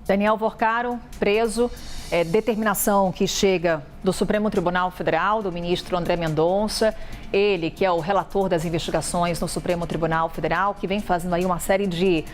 Daniel Worcaro, preso, determinação que chega do Supremo Tribunal Federal, do ministro André Mendonça, ele que é o relator das investigações no Supremo Tribunal Federal, que vem fazendo aí uma série de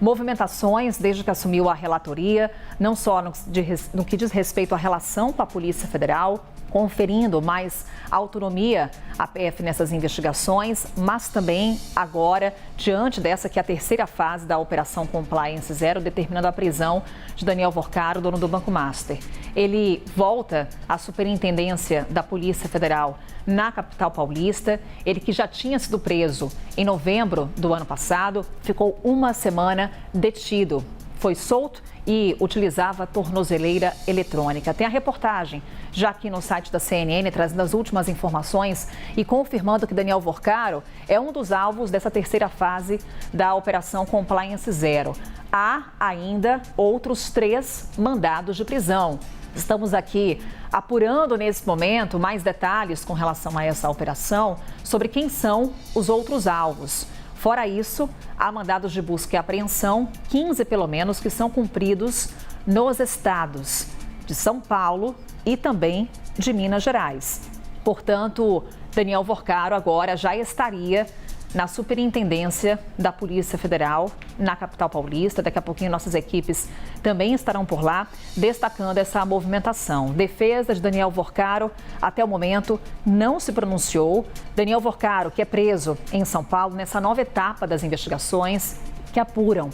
movimentações desde que assumiu a relatoria, não só no que diz respeito à relação com a Polícia Federal, conferindo mais autonomia à PF nessas investigações, mas também agora, diante dessa que é a terceira fase da Operação Compliance Zero, determinando a prisão de Daniel Worcaro, dono do Banco Master. Ele volta à Superintendência da Polícia Federal na capital paulista. Ele que já tinha sido preso em novembro do ano passado, ficou uma semana detido. Foi solto e utilizava tornozeleira eletrônica. Tem a reportagem já aqui no site da CNN, trazendo as últimas informações e confirmando que Daniel Worcaro é um dos alvos dessa terceira fase da Operação Compliance Zero. Há ainda outros 3 mandados de prisão. Estamos aqui apurando nesse momento mais detalhes com relação a essa operação sobre quem são os outros alvos. Fora isso, há mandados de busca e apreensão, 15 pelo menos, que são cumpridos nos estados de São Paulo e também de Minas Gerais. Portanto, Daniel Worcaro agora já estaria na Superintendência da Polícia Federal, na capital paulista. Daqui a pouquinho nossas equipes também estarão por lá, destacando essa movimentação. Defesa de Daniel Worcaro, até o momento, não se pronunciou. Daniel Worcaro, que é preso em São Paulo, nessa nova etapa das investigações que apuram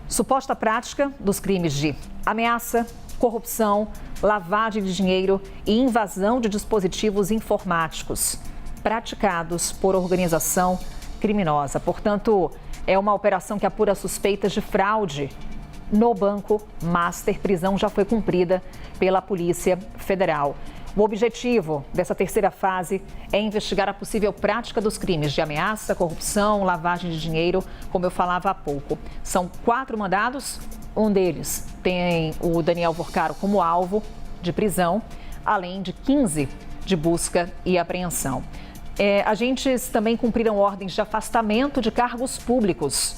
suposta prática dos crimes de ameaça, corrupção, lavagem de dinheiro e invasão de dispositivos informáticos praticados por organização criminosa. Portanto, é uma operação que apura suspeitas de fraude no Banco Master. Prisão já foi cumprida pela Polícia Federal. O objetivo dessa terceira fase é investigar a possível prática dos crimes de ameaça, corrupção, lavagem de dinheiro, como eu falava há pouco. São 4 mandados, um deles tem o Daniel Worcaro como alvo de prisão, além de 15 de busca e apreensão. Agentes também cumpriram ordens de afastamento de cargos públicos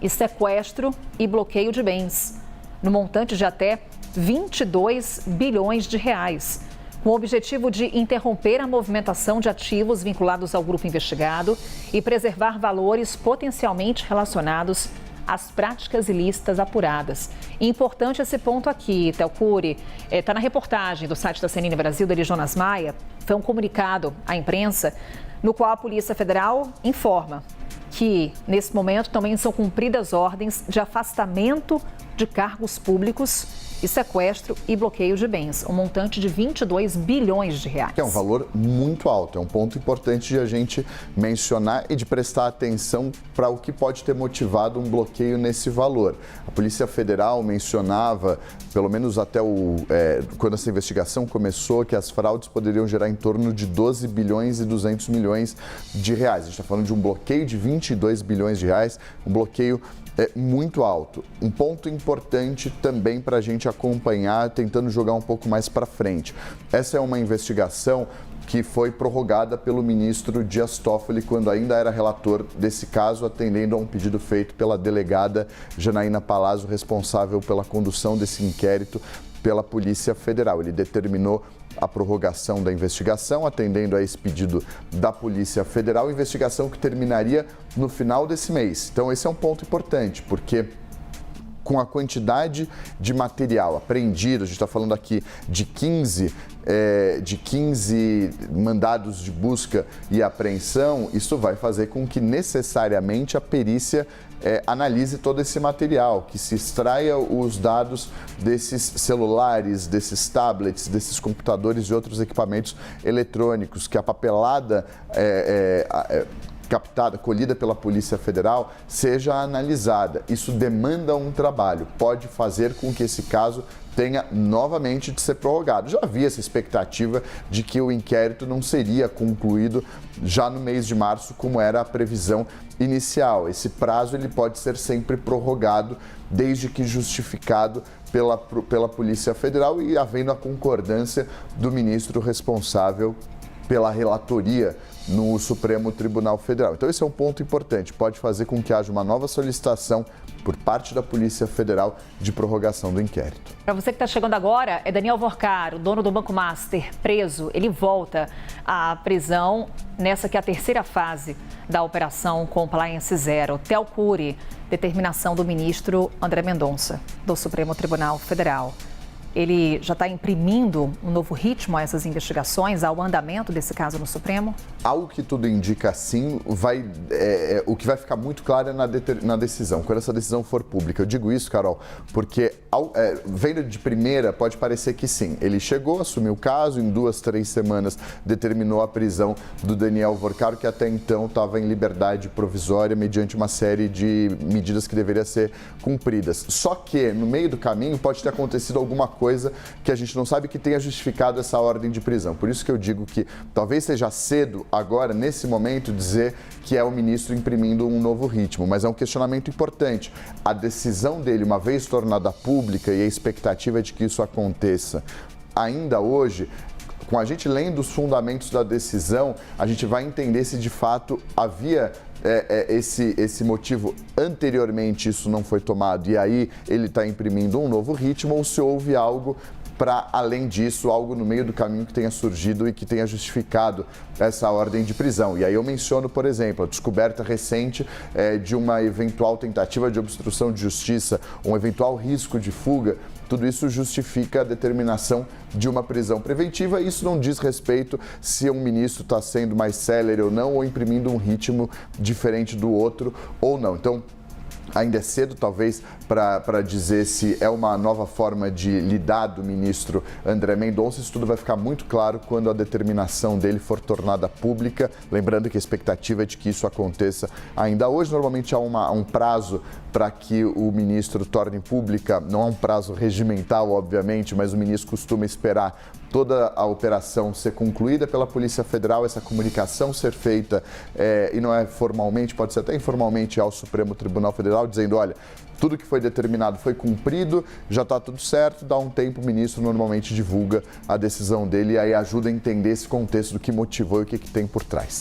e sequestro e bloqueio de bens, no montante de até 22 bilhões de reais, com o objetivo de interromper a movimentação de ativos vinculados ao grupo investigado e preservar valores potencialmente relacionados às práticas ilícitas apuradas. E importante esse ponto aqui, Théo Cury, está na reportagem do site da CNN Brasil, dele Jonas Maia, foi um comunicado à imprensa no qual a Polícia Federal informa que, nesse momento, também são cumpridas ordens de afastamento de cargos públicos e sequestro e bloqueio de bens, um montante de 22 bilhões de reais. É um valor muito alto, é um ponto importante de a gente mencionar e de prestar atenção para o que pode ter motivado um bloqueio nesse valor. A Polícia Federal mencionava, pelo menos até quando essa investigação começou, que as fraudes poderiam gerar em torno de 12 bilhões e 200 milhões de reais. A gente está falando de um bloqueio de 22 bilhões de reais, um bloqueio muito alto. Um ponto importante também para a gente acompanhar, tentando jogar um pouco mais para frente. Essa é uma investigação que foi prorrogada pelo ministro Dias Toffoli quando ainda era relator desse caso, atendendo a um pedido feito pela delegada Janaína Palazzo, responsável pela condução desse inquérito pela Polícia Federal. Ele determinou a prorrogação da investigação, atendendo a esse pedido da Polícia Federal, investigação que terminaria no final desse mês. Então, esse é um ponto importante, porque com a quantidade de material apreendido, a gente está falando aqui de 15 mandados de busca e apreensão, isso vai fazer com que necessariamente a perícia analise todo esse material, que se extraia os dados desses celulares, desses tablets, desses computadores e outros equipamentos eletrônicos, que a papelada captada, colhida pela Polícia Federal, seja analisada. Isso demanda um trabalho, pode fazer com que esse caso tenha novamente de ser prorrogado. Já havia essa expectativa de que o inquérito não seria concluído já no mês de março, como era a previsão inicial. Esse prazo ele pode ser sempre prorrogado, desde que justificado pela Polícia Federal e havendo a concordância do ministro responsável pela relatoria no Supremo Tribunal Federal. Então esse é um ponto importante, pode fazer com que haja uma nova solicitação por parte da Polícia Federal de prorrogação do inquérito. Para você que está chegando agora, é Daniel Vorcar, o dono do Banco Master, preso. Ele volta à prisão nessa que é a terceira fase da operação Compliance Zero. Theo Cury, determinação do ministro André Mendonça, do Supremo Tribunal Federal. Ele já está imprimindo um novo ritmo a essas investigações, ao andamento desse caso no Supremo? Algo que tudo indica sim, o que vai ficar muito claro é na decisão, quando essa decisão for pública. Eu digo isso, Carol, porque vendo de primeira pode parecer que sim. Ele chegou, assumiu o caso, em 2, 3 semanas determinou a prisão do Daniel Vorcar, que até então estava em liberdade provisória mediante uma série de medidas que deveriam ser cumpridas. Só que no meio do caminho pode ter acontecido alguma coisa que a gente não sabe que tenha justificado essa ordem de prisão. Por isso que eu digo que talvez seja cedo agora, nesse momento, dizer que é o ministro imprimindo um novo ritmo, mas é um questionamento importante. A decisão dele, uma vez tornada pública, e a expectativa é de que isso aconteça ainda hoje, com a gente lendo os fundamentos da decisão, a gente vai entender se de fato havia esse motivo anteriormente isso não foi tomado e aí ele está imprimindo um novo ritmo, ou se houve algo para além disso, algo no meio do caminho que tenha surgido e que tenha justificado essa ordem de prisão. E aí eu menciono, por exemplo, a descoberta recente de uma eventual tentativa de obstrução de justiça, um eventual risco de fuga. Tudo isso justifica a determinação de uma prisão preventiva. Isso não diz respeito se um ministro está sendo mais célere ou não, ou imprimindo um ritmo diferente do outro ou não. Então, ainda é cedo, talvez, para dizer se é uma nova forma de lidar do ministro André Mendonça. Isso tudo vai ficar muito claro quando a determinação dele for tornada pública. Lembrando que a expectativa é de que isso aconteça ainda hoje. Normalmente há um prazo para que o ministro torne pública, não há um prazo regimental, obviamente, mas o ministro costuma esperar toda a operação ser concluída pela Polícia Federal, essa comunicação ser feita, e não é formalmente, pode ser até informalmente, ao Supremo Tribunal Federal, dizendo, olha, tudo que foi determinado foi cumprido, já está tudo certo, dá um tempo, o ministro normalmente divulga a decisão dele e aí ajuda a entender esse contexto do que motivou e o que tem por trás.